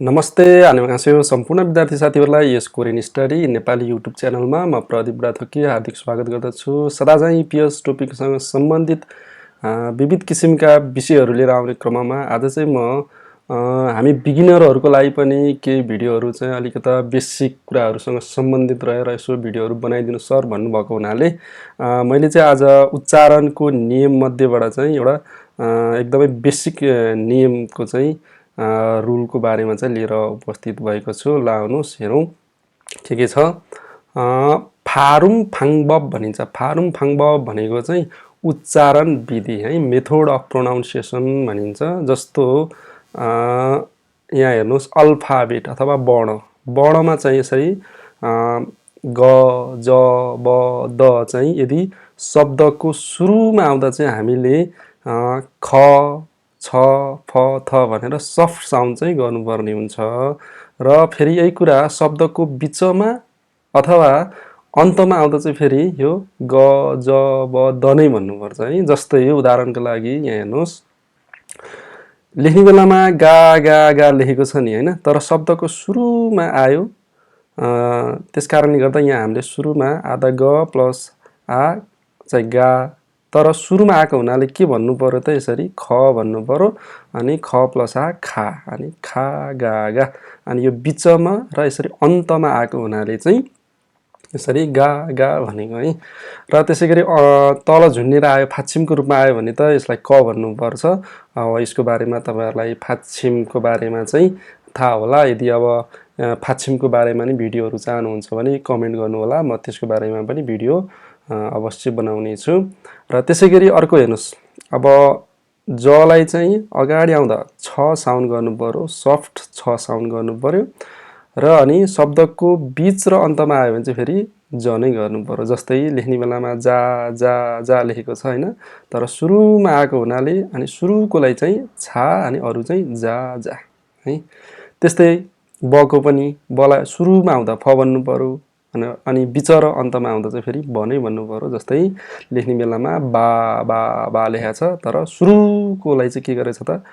नमस्ते annyeonghaseyo सम्पूर्ण विद्यार्थी साथीहरुलाई यस कोरियन स्टडी नेपाली युट्युब च्यानलमा म प्रदीप बुढाथोकी हार्दिक स्वागत गर्दछु। सदा चाहिँ EPS टोपिकसँग सम्बन्धित विविध किसिमका विषयहरू लिएर आउने क्रममा आज चाहिँ म हामी बिगिनरहरूको लागि पनि केही भिडियोहरू चाहिँ अलिकता बेसिक कुराहरूसँग सम्बन्धित रहेर यसो भिडियोहरू बनाइदिनु सर भन्नुभएको हुनाले मैले चाहिँ आज उच्चारणको नियम मध्येबाट चाहिँ एउटा एकदमै बेसिक नियमको चाहिँ रुलको बारेमा चाहिँ लिएर उपस्थित भएको छु। ल आउनुस् हेरौँ के छ। फारुम फाङबब भनिन्छ। फारुम फाङबब भनेको चाहिँ उच्चारण विधि है, मेथड अफ प्रोनाउन्सिएसन भनिन्छ। जस्तो यहाँ हेर्नुहोस् अल्फाबेट अथवा वर्णमा चाहिँ यसरी ग ज ब द चाहिँ यदि शब्दको सुरुमा आउँदा चाहिँ हामीले ख छ फ थ भनेर सफ्ट साउन्ड चाहिँ गर्नुपर्ने हुन्छ र फेरि यही कुरा शब्दको बिचमा अथवा अन्तमा आउँदा चाहिँ फेरि यो ग ज ब द नै भन्नुपर्छ है। जस्तै उदाहरणको लागि यहाँ हेर्नुहोस् लेख्ने बेलामा गा गा गा लेखेको छ नि हैन, तर शब्दको सुरुमा आयो त्यसकारणले गर्दा यहाँ हामीले सुरुमा आधा ग प्लस आ चाहिँ गा, तर सुरुमा आएको हुनाले के भन्नु पर्यो त यसरी ख भन्नु पर्यो अनि ख प्लस आ खा अनि खा गा गा, अनि यो बिचमा र यसरी अन्तमा आएको हुनाले चाहिँ यसरी गा गा भनेको है। र त्यसैगरी तल झुन्नेर आयो फाच्छिमको रूपमा आयो भने त यसलाई क भन्नुपर्छ। अब यसको बारेमा तपाईहरुलाई फाच्छिमको बारेमा चाहिँ थाहा होला। यदि अब फाच्छिमको बारेमा नि भिडियोहरू चाहनुहुन्छ भने कमेन्ट गर्नु होला, म त्यसको बारेमा पनि भिडियो अवश्य बनाउने छु। र त्यसैगरी अर्को हेर्नुस्, अब जलाई चाहिँ अगाडि आउँदा छ साउन्ड गर्नु पर्यो, सफ्ट छ साउन्ड गर्नु पर्यो र अनि शब्दको बीच र अन्तमा आयो भने चाहिँ फेरि ज नै गर्नु पर्यो। जस्तै लेख्ने बेलामा जा जा जा लेखेको छ हैन, तर सुरुमा आएको हुनाले अनि सुरुकोलाई चाहिँ छा अनि अरु चाहिँ जा जा है। त्यस्तै बको पनि बलाई सुरुमा आउँदा फ भन्नु पर्यो अनि बिच र अन्तमा आउँदा चाहिँ फेरि ब नै भन्नु पर्यो। जस्तै लेख्ने बेलामा बा बा बा लेखेको छ, तर सुरुकोलाई चाहिँ के गरेछ त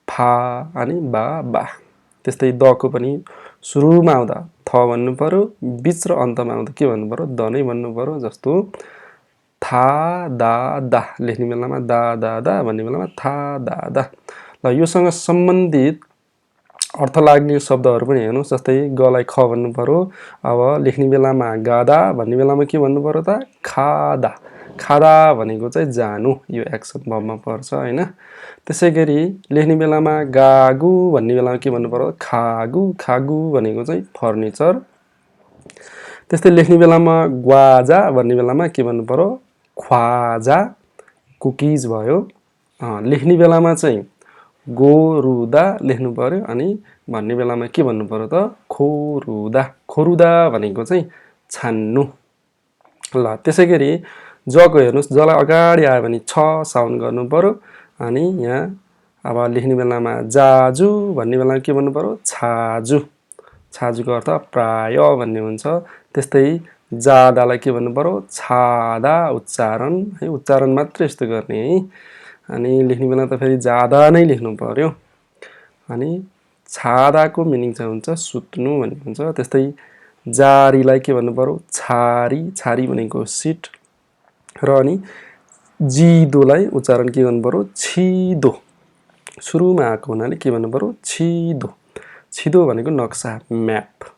फा अनि बा बा। त्यस्तै दको पनि सुरुमा आउँदा थ भन्नु पर्यो, बिच र अन्तमा आउँदा के भन्नु पर्यो द नै भन्नु पर्यो। जस्तो था दा दा लेख्ने बेलामा दा दा दा भन्ने बेलामा था दा दा। ल योसँग सम्बन्धित अर्थ लाग्ने शब्दहरू पनि हेर्नुस्। जस्तै गलाई ख भन्नु पर्यो, अब लेख्ने बेलामा गादा भन्ने बेलामा के भन्नु पर्यो त खादा। खादा भनेको चाहिँ जानु, यो एक्सन भर्बमा पर्छ हैन। त्यसैगरी लेख्ने बेलामा गागु भन्ने बेलामा के भन्नु पर्यो खागु। खागु भनेको चाहिँ फर्निचर। त्यस्तै लेख्ने बेलामा ग्वाजा भन्ने बेलामा के भन्नु पर्यो ख्वाजा, कुकिज भयो। लेख्ने बेलामा चाहिँ गोरुदा लेख्नु पर्यो अनि भन्ने बेलामा के भन्नु पर्यो त खोरुदा। खोरुदा भनेको चाहिँ छान्नु। ल त्यसैगरी जको हेर्नुस्, जलाई अगाडि आयो भने छ साउन्ड गर्नु पर्यो अनि यहाँ अब लेख्ने बेलामा जाजु भन्ने बेलामा के भन्नु पर्यो छाजु। छाजुको अर्थ प्राय भन्ने हुन्छ। त्यस्तै जादालाई के भन्नु पर्यो छादा, उच्चारण है, उच्चारण मात्र यस्तो गर्ने है। अनि लेख्ने बेला त फेरि जादा नै लेख्नु पर्यो। अनि छादाको मिनिङ चाहिँ हुन्छ सुत्नु भन्ने हुन्छ। त्यस्तै जारीलाई के भन्नु पर्यो छारी। छारी भनेको सिट। र अनि जिदोलाई उच्चारण के गर्नु पर्यो छिदो। सुरुमा आएको हुनाले के भन्नु पर्यो छिदो। छिदो भनेको नक्सा, म्याप।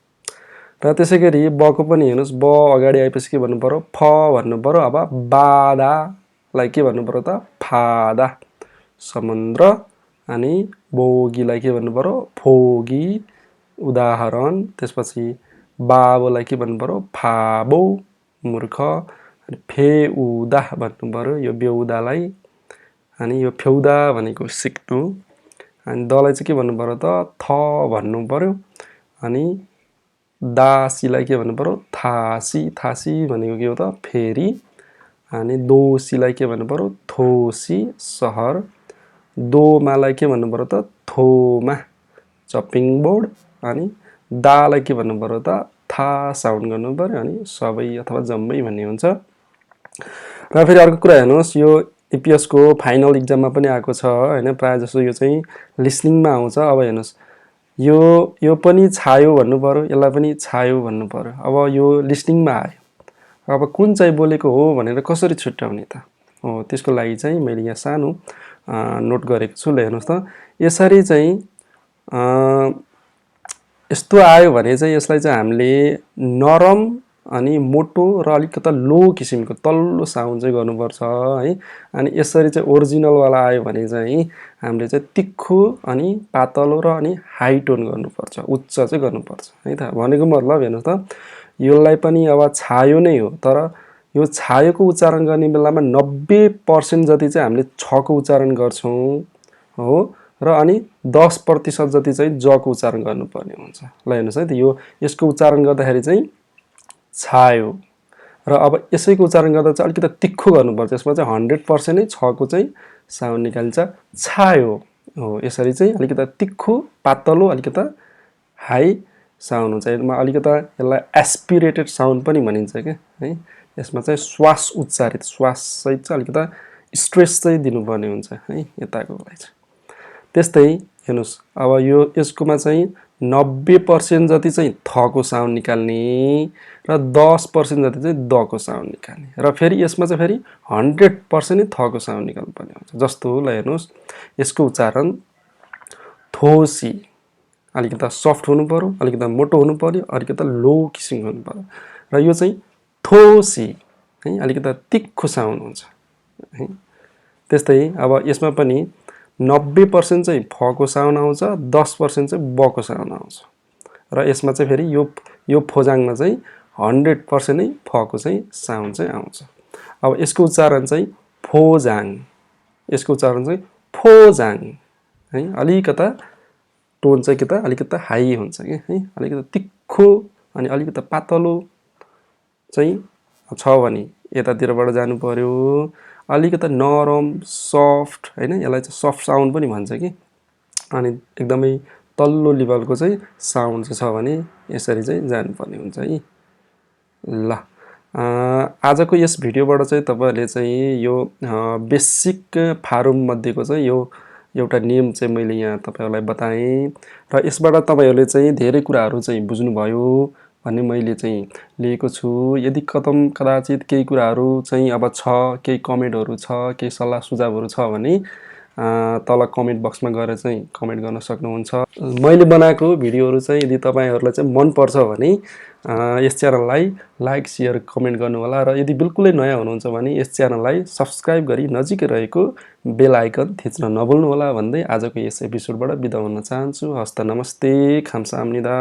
र त्यसैगरी बको पनि हेर्नुस्, ब अगाडि आएपछि के भन्नु पर्यो फ भन्नु पर्यो। अब बादालाई के भन्नु पर्यो त फादा, समुद्र। अनि बोगीलाई के भन्नु पर्यो फोगी, उदाहरण। त्यसपछि बाबोलाई के भन्नु पर्यो फाबो, मूर्ख। अनि फेउदा भन्नु पर्यो यो बेउदालाई। अनि यो फेउदा भनेको सिक्नु। अनि दलाई चाहिँ के भन्नु पर्यो त थ भन्नु पर्यो। अनि दासीलाई के भन्नु पर्यो थासी। थासी भनेको के हो त फेरि। अनि दोसीलाई के भन्नु पर्यो थोसी, सहर। दोमालाई के भन्नु पर्यो त थोमा, चपिङ बोर्ड। अनि दालाई के भन्नु पर्यो त था साउन्ड गर्नु पर्यो अनि सबै अथवा जम्मै भन्ने हुन्छ। र फेरि अर्को कुरा हेर्नुहोस्, यो EPS को फाइनल इक्जाममा पनि आएको छ हैन, प्राय जसो यो चाहिँ लिसनिङमा आउँछ। अब हेर्नुहोस् यो यो पनि छायो भन्नु पर्यो, यसलाई पनि छायो भन्नु पर्यो। अब यो लिस्निङमा आयो, अब कुन चाहिँ बोलेको हो भनेर कसरी छुट्याउने त हो, त्यसको लागि चाहिँ मैले यहाँ सानो नोट गरेको छु। ल हेर्नुहोस् त, यसरी चाहिँ यस्तो आयो भने चाहिँ यसलाई चाहिँ हामीले नरम अनि मोटो र अलिकता लो किसिमको तल्लो साउन्ड चाहिँ गर्नुपर्छ है। अनि यसरी चाहिँ ओरिजिनलवाला आयो भने चाहिँ हामीले चाहिँ तिखो अनि पातलो र अनि हाई टोन गर्नुपर्छ, उच्च चाहिँ गर्नुपर्छ है त। भनेको मतलब हेर्नुहोस् त, यसलाई पनि अब छायो नै हो, तर यो छायोको उच्चारण गर्ने बेलामा 90% जति चाहिँ हामीले छको उच्चारण गर्छौँ हो, र अनि 10% जति चाहिँ जको उच्चारण गर्नुपर्ने हुन्छ। ल हेर्नुहोस् है त, यो यसको उच्चारण गर्दाखेरि चाहिँ छायो, र अब यसैको उच्चारण गर्दा चाहिँ अलिकति तिखो गर्नुपर्छ। यसमा चाहिँ 100% नै छको चाहिँ साउन्ड निकालिन्छ, छायो हो। यसरी चाहिँ अलिकति तिखो पातलो अलिकति हाई साउन्ड हुन्छ। यसमा अलिकति यसलाई एस्पिरेटेड साउन्ड पनि भनिन्छ क्या है। यसमा चाहिँ श्वास उच्चारित, श्वास सहित चाहिँ अलिकति स्ट्रेस चाहिँ दिनुपर्ने हुन्छ है यताको लागि चाहिँ। त्यस्तै हेर्नुहोस्, अब यो यसकोमा चाहिँ 90% जति चाहिँ थको साउन्ड निकाल्ने र 10% जति चाहिँ दको साउन्ड निकाल्ने, र फेरि यसमा चाहिँ फेरि 100% नै थको साउन्ड निकाल्नुपर्ने हुन्छ। जस्तो ल हेर्नुहोस्, यसको उच्चारण थोसी, अलिकति सफ्ट हुनु पर्यो, अलिकति मोटो हुनु पर्यो, अलिकति लो किसिमको हुनु पर्यो, र यो चाहिँ थोसी है, अलिकति तिखो साउन्ड हुन्छ है। त्यस्तै अब यसमा पनि 90% चाहिँ फको साउन्ड आउँछ, 10% चाहिँ बको साउन्ड आउँछ, र यसमा चाहिँ फेरि यो फोजाङमा चाहिँ 100% नै फको चाहिँ साउन्ड चाहिँ आउँछ। अब यसको उच्चारण चाहिँ फोजाङ, यसको उच्चारण चाहिँ फोजाङ है। अलिकता टोन चाहिँ के त अलिकता हाई हुन्छ कि है, अलिकता तिखो अनि अलिकता पातलो चाहिँ छ भने यतातिरबाट जानु पर्यो, अलिकता नरम सफ्ट हैन, यसलाई चाहिँ सफ्ट साउन्ड पनि भन्छ कि। अनि एकदमै तल्लो लेभलको चाहिँ साउन्ड चाहिँ छ भने यसरी चाहिँ जानुपर्ने हुन्छ है। ल आजको यस भिडियोबाट चाहिँ तपाईहरुले चाहिँ यो बेसिक फारम मध्येको चाहिँ यो एउटा नियम चाहिँ मैले यहाँ तपाईहरुलाई बताएँ, र यसबाट तपाईहरुले चाहिँ धेरै कुराहरु चाहिँ बुझ्नुभयो भन्ने मैले चाहिँ लिएको छु। यदि कदाचित केही कुराहरु चाहिँ अब छ, केही कमेन्टहरु छ, केही सल्लाह सुझावहरु छ भने तल कमेन्ट बक्समा गएर चाहिँ कमेन्ट गर्न सक्नुहुन्छ। मैले बनाएको भिडियोहरु चाहिँ यदि तपाईहरुलाई चाहिँ मन पर्छ भने यस च्यानललाई लाइक शेयर कमेन्ट गर्नु होला, र यदि बिल्कुलै नयाँ हुनुहुन्छ भने यस च्यानललाई सब्स्क्राइब गरी नजिकै रहेको बेल आइकन थिच्न नभुल्नु होला भन्दै आजको यस एपिसोडबाट बिदा हुन चाहन्छु। हस्त नमस्ते, 감사합니다।